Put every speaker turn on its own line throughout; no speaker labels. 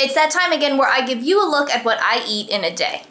It's that time again where I give you a look at what I eat in a day.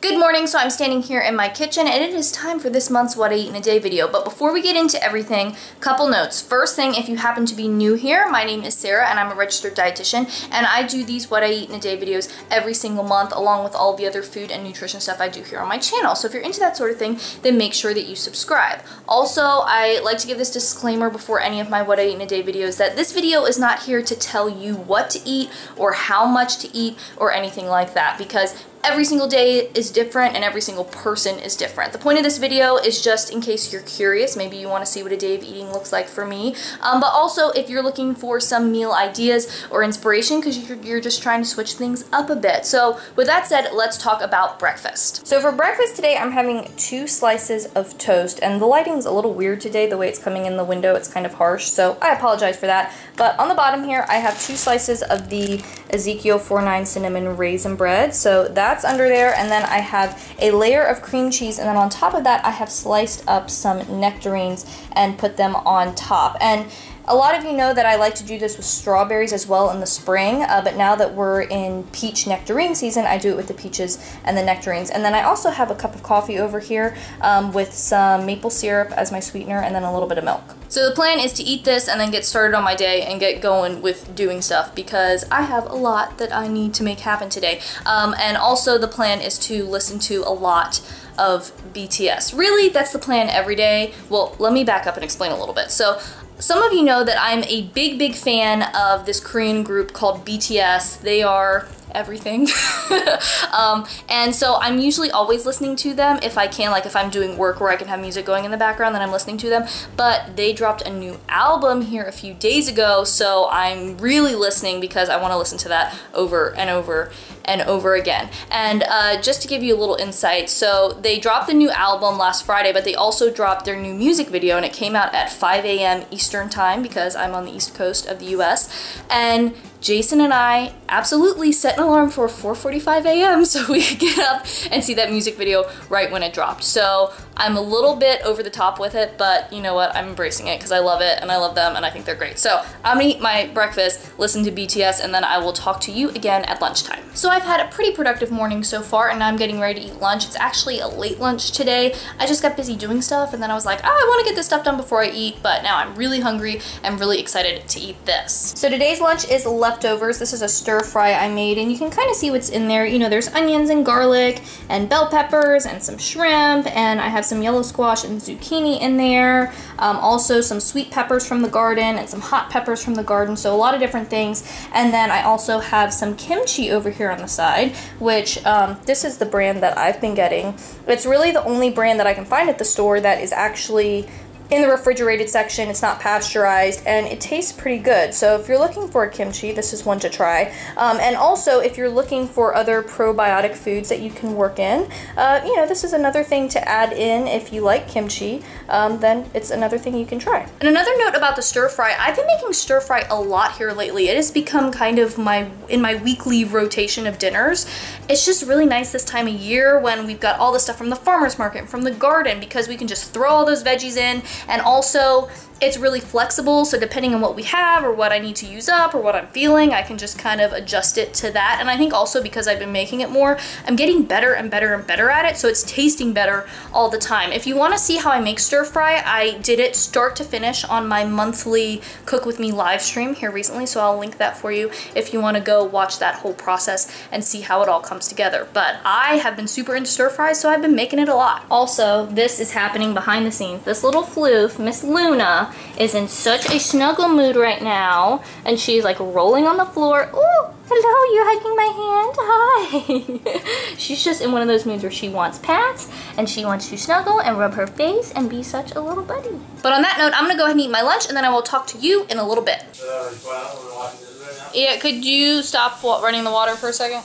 Good morning, so I'm standing here in my kitchen and it is time for this month's What I Eat in a Day video. But before we get into everything, couple notes. First thing, if you happen to be new here, my name is Sarah and I'm a registered dietitian, and I do these What I Eat in a Day videos every single month along with all the other food and nutrition stuff I do here on my channel. So if you're into that sort of thing, then make sure that you subscribe. Also, I like to give this disclaimer before any of my What I Eat in a Day videos that this video is not here to tell you what to eat or how much to eat or anything like that, because every single day is different and every single person is different. The point of this video is just in case you're curious, maybe you want to see what a day of eating looks like for me, but also if you're looking for some meal ideas or inspiration because you're just trying to switch things up a bit. So with that said, let's talk about breakfast. So for breakfast today, I'm having 2 slices of toast, and the lighting's a little weird today, the way it's coming in the window, it's kind of harsh, so I apologize for that. But on the bottom here, I have 2 slices of the Ezekiel 49 cinnamon raisin bread, so that's under there, and then I have a layer of cream cheese, and then on top of that I have sliced up some nectarines and put them on top. And a lot of you know that I like to do this with strawberries as well in the spring, but now that we're in peach nectarine season, I do it with the peaches and the nectarines. And then I also have a cup of coffee over here with some maple syrup as my sweetener and then a little bit of milk. So the plan is to eat this and then get started on my day and get going with doing stuff because I have a lot that I need to make happen today. And also the plan is to listen to a lot of BTS. Really, that's the plan every day. Well, let me back up and explain a little bit. So some of you know that I'm a big fan of this Korean group called BTS. They are everything. And so I'm usually always listening to them if I can, like if I'm doing work where I can have music going in the background, then I'm listening to them. But they dropped a new album here a few days ago, so I'm really listening because I want to listen to that over and over and over again. And just to give you a little insight, so they dropped the new album last Friday, but they also dropped their new music video, and it came out at 5 a.m. Eastern time because I'm on the East Coast of the US. And Jason and I absolutely set an alarm for 4:45 a.m. so we could get up and see that music video right when it dropped. So I'm a little bit over the top with it, but you know what? I'm embracing it because I love it and I love them and I think they're great. So I'm gonna eat my breakfast, listen to BTS, and then I will talk to you again at lunchtime. So I've had a pretty productive morning so far, and now I'm getting ready to eat lunch. It's actually a late lunch today. I just got busy doing stuff, and then I was like, oh, I want to get this stuff done before I eat, but now I'm really hungry and really excited to eat this. So today's lunch is leftovers. This is a stir fry I made, and you can kind of see what's in there. You know, there's onions and garlic and bell peppers and some shrimp, and I have some yellow squash and zucchini in there. Also some sweet peppers from the garden and some hot peppers from the garden, so a lot of different things. And then I also have some kimchi over here on the side, which this is the brand that I've been getting. It's really the only brand that I can find at the store that is actually in the refrigerated section. It's not pasteurized, and it tastes pretty good. So if you're looking for a kimchi, this is one to try. And also, if you're looking for other probiotic foods that you can work in, you know, this is another thing to add in if you like kimchi. Then it's another thing you can try. And another note about the stir fry, I've been making stir fry a lot here lately. It has become kind of in my weekly rotation of dinners. It's just really nice this time of year when we've got all the stuff from the farmer's market and from the garden, because we can just throw all those veggies in. And also, it's really flexible, so depending on what we have or what I need to use up or what I'm feeling, I can just kind of adjust it to that. And I think also because I've been making it more, I'm getting better and better and better at it, so it's tasting better all the time. If you want to see how I make stir fry, I did it start to finish on my monthly Cook With Me live stream here recently, so I'll link that for you if you want to go watch that whole process and see how it all comes together. But I have been super into stir fries, so I've been making it a lot. Also, this is happening behind the scenes. This little floof, Miss Luna, is in such a snuggle mood right now, and she's like rolling on the floor. Ooh, hello, you're hugging my hand. Hi. She's just in one of those moods where she wants pats and she wants to snuggle and rub her face and be such a little buddy. But on that note, I'm gonna go ahead and eat my lunch, and then I will talk to you in a little bit. Yeah, could you stop running the water for a second?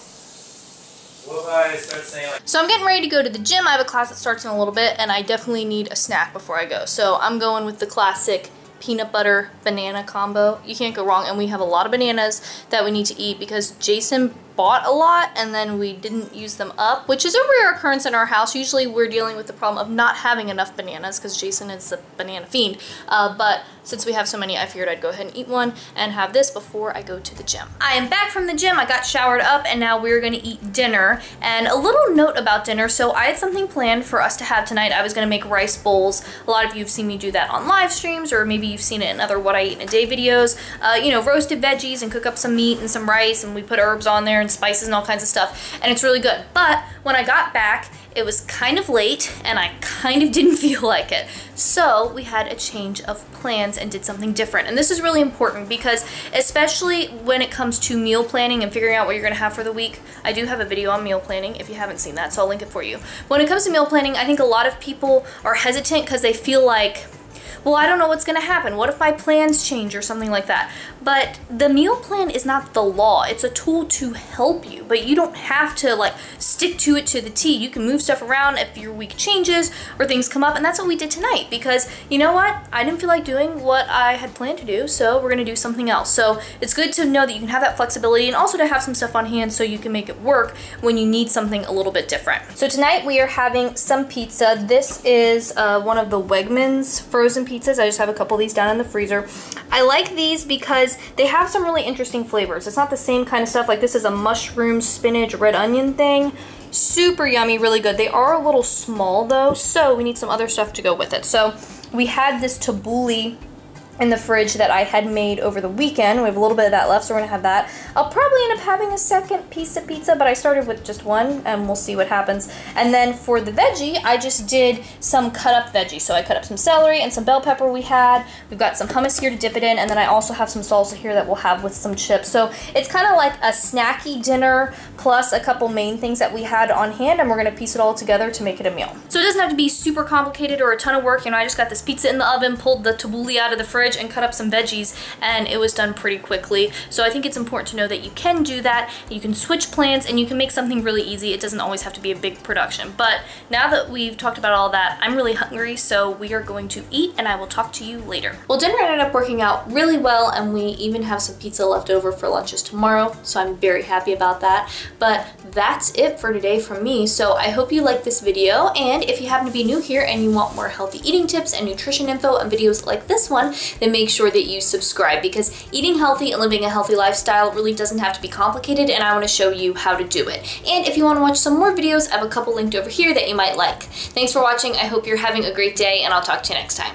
What if I start saying like...
So I'm getting ready to go to the gym. I have a class that starts in a little bit, and I definitely need a snack before I go. So I'm going with the classic peanut butter banana combo. You can't go wrong, and we have a lot of bananas that we need to eat because Jason bought a lot and then we didn't use them up, which is a rare occurrence in our house. Usually we're dealing with the problem of not having enough bananas because Jason is a banana fiend. But since we have so many, I figured I'd go ahead and eat one and have this before I go to the gym. I am back from the gym. I got showered up and now we're gonna eat dinner. And a little note about dinner. So I had something planned for us to have tonight. I was gonna make rice bowls. A lot of you have seen me do that on live streams, or maybe you've seen it in other What I Eat in a Day videos. You know, roasted veggies and cook up some meat and some rice, and we put herbs on there and spices and all kinds of stuff. And it's really good. But when I got back, it was kind of late and I kind of didn't feel like it. So we had a change of plans and did something different. And this is really important because especially when it comes to meal planning and figuring out what you're gonna have for the week, I do have a video on meal planning if you haven't seen that, so I'll link it for you. When it comes to meal planning, I think a lot of people are hesitant because they feel like, well, I don't know what's gonna happen. What if my plans change or something like that? But the meal plan is not the law. It's a tool to help you, but you don't have to like stick to it to the T. You can move stuff around if your week changes or things come up, and that's what we did tonight because you know what? I didn't feel like doing what I had planned to do, so we're gonna do something else. So it's good to know that you can have that flexibility and also to have some stuff on hand so you can make it work when you need something a little bit different. So tonight we are having some pizza. This is one of the Wegmans frozen pizzas. I just have a couple of these down in the freezer. I like these because they have some really interesting flavors. It's not the same kind of stuff. Like this is a mushroom, spinach, red onion thing. Super yummy, really good. They are a little small though, so we need some other stuff to go with it. So we had this tabbouleh in the fridge that I had made over the weekend. We have a little bit of that left, so we're gonna have that. I'll probably end up having a second piece of pizza, but I started with just one, and we'll see what happens. And then for the veggie, I just did some cut up veggies. So I cut up some celery and some bell pepper we had. We've got some hummus here to dip it in, and then I also have some salsa here that we'll have with some chips. So it's kind of like a snacky dinner plus a couple main things that we had on hand, and we're gonna piece it all together to make it a meal. So it doesn't have to be super complicated or a ton of work. You know, I just got this pizza in the oven, pulled the tabbouleh out of the fridge, and cut up some veggies, and it was done pretty quickly. So I think it's important to know that you can do that, you can switch plans, and you can make something really easy. It doesn't always have to be a big production. But now that we've talked about all that, I'm really hungry, so we are going to eat, and I will talk to you later. Well, dinner ended up working out really well, and we even have some pizza left over for lunches tomorrow, so I'm very happy about that. But that's it for today from me. So I hope you liked this video, and if you happen to be new here and you want more healthy eating tips and nutrition info and videos like this one, then make sure that you subscribe, because eating healthy and living a healthy lifestyle really doesn't have to be complicated, and I want to show you how to do it. And if you want to watch some more videos, I have a couple linked over here that you might like. Thanks for watching. I hope you're having a great day, and I'll talk to you next time.